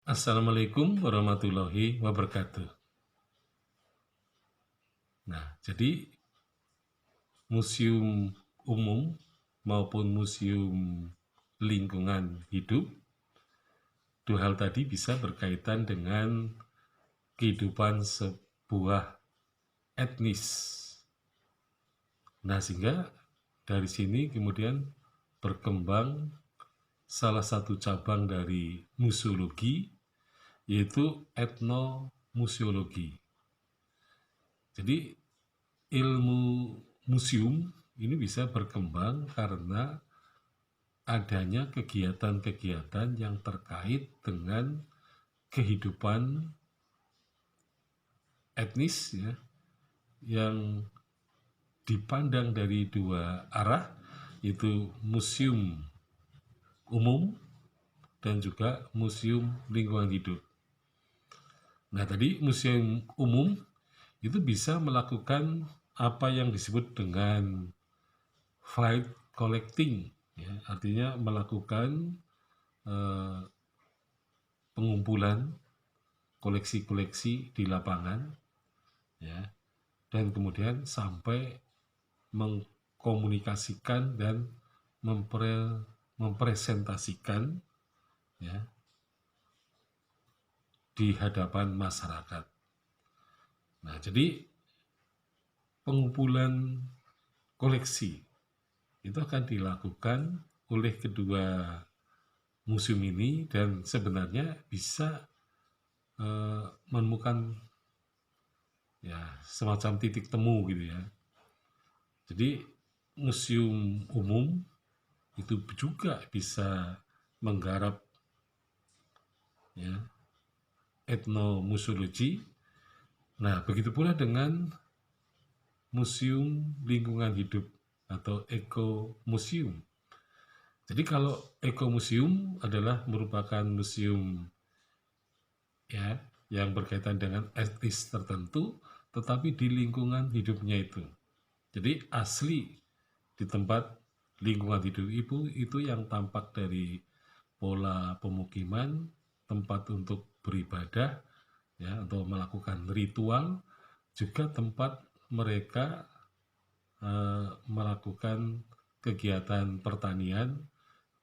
Assalamualaikum warahmatullahi wabarakatuh. Nah, jadi museum umum maupun museum lingkungan hidup, dua hal tadi bisa berkaitan dengan kehidupan sebuah etnis. Nah, sehingga dari sini kemudian berkembang salah satu cabang dari museologi, yaitu etnomuseologi. Jadi ilmu museum ini bisa berkembang karena adanya kegiatan-kegiatan yang terkait dengan kehidupan etnis ya, yang dipandang dari dua arah, yaitu museum umum dan juga museum lingkungan hidup. Nah, tadi museum umum itu bisa melakukan apa yang disebut dengan flight collecting, ya, artinya melakukan eh, pengumpulan koleksi-koleksi di lapangan, ya, dan kemudian sampai mengkomunikasikan dan mempresentasikan, ya, di hadapan masyarakat. Nah, jadi pengumpulan koleksi itu akan dilakukan oleh kedua museum ini dan sebenarnya bisa menemukan ya semacam titik temu gitu ya. Jadi museum umum itu juga bisa menggarap ya etnomuseologi. Nah, begitu pula dengan museum lingkungan hidup atau ekomuseum. Jadi kalau ekomuseum adalah merupakan museum ya yang berkaitan dengan etnis tertentu, tetapi di lingkungan hidupnya itu. Jadi asli di tempat lingkungan hidup itu yang tampak dari pola pemukiman, tempat untuk beribadah, ya, untuk melakukan ritual, juga tempat mereka melakukan kegiatan pertanian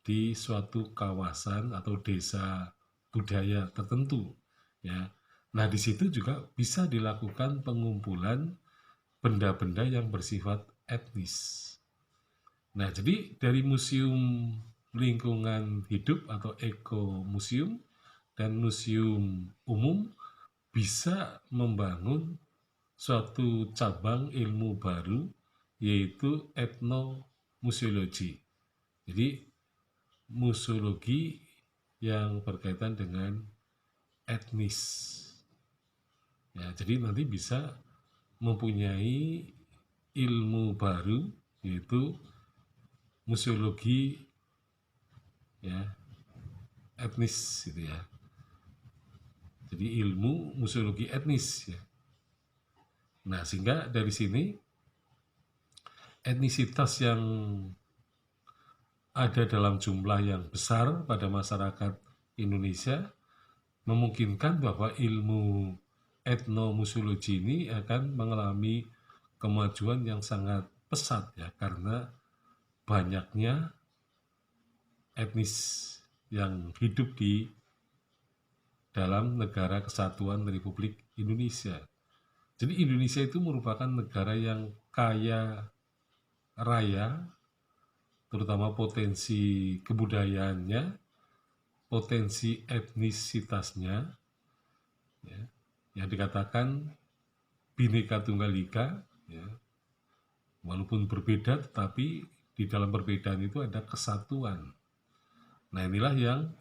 di suatu kawasan atau desa budaya tertentu, ya. Nah, di situ juga bisa dilakukan pengumpulan benda-benda yang bersifat etnis. Nah, jadi dari museum lingkungan hidup atau ekomuseum dan museum umum bisa membangun suatu cabang ilmu baru, yaitu etnomuseologi. Jadi museologi yang berkaitan dengan etnis. Ya, jadi nanti bisa mempunyai ilmu baru, yaitu museologi ya etnis gitu ya. Jadi ilmu museologi etnis ya. Nah, sehingga dari sini etnisitas yang ada dalam jumlah yang besar pada masyarakat Indonesia memungkinkan bahwa ilmu etnomuseologi ini akan mengalami kemajuan yang sangat pesat ya, karena banyaknya etnis yang hidup di dalam negara kesatuan Republik Indonesia. Jadi Indonesia itu merupakan negara yang kaya raya, terutama potensi kebudayaannya, potensi etnisitasnya, ya, yang dikatakan Bhinneka Tunggal Ika, ya, walaupun berbeda tetapi di dalam perbedaan itu ada kesatuan. Nah, inilah yang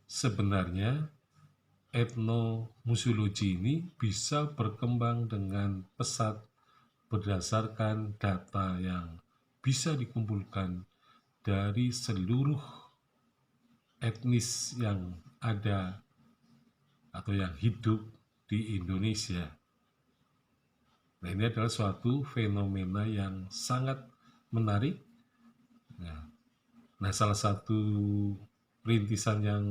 sebenarnya etnomuseologi ini bisa berkembang dengan pesat berdasarkan data yang bisa dikumpulkan dari seluruh etnis yang ada atau yang hidup di Indonesia. Nah, ini adalah suatu fenomena yang sangat menarik. Nah, salah satu rintisan yang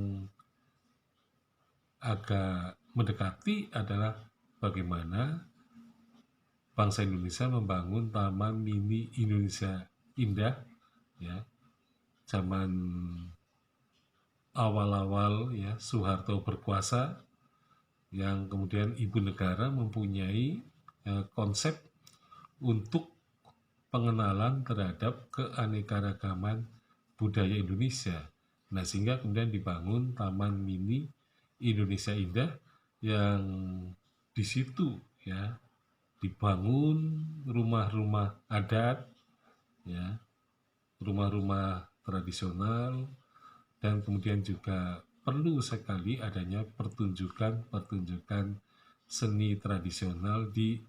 agak mendekati adalah bagaimana bangsa Indonesia membangun Taman Mini Indonesia Indah, ya, zaman awal-awal ya Soeharto berkuasa, yang kemudian ibu negara mempunyai konsep untuk pengenalan terhadap keanekaragaman budaya Indonesia. Nah, sehingga kemudian dibangun Taman Mini Indonesia Indah yang di situ ya dibangun rumah-rumah adat, ya, rumah-rumah tradisional, dan kemudian juga perlu sekali adanya pertunjukan-pertunjukan seni tradisional di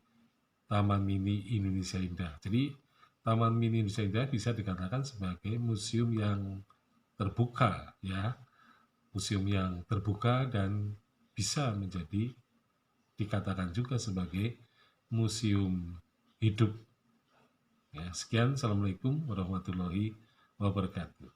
Taman Mini Indonesia Indah. Jadi Taman Mini Indonesia Indah bisa dikatakan sebagai museum yang terbuka, ya, museum yang terbuka dan bisa menjadi dikatakan juga sebagai museum hidup. Ya, sekian, assalamualaikum warahmatullahi wabarakatuh.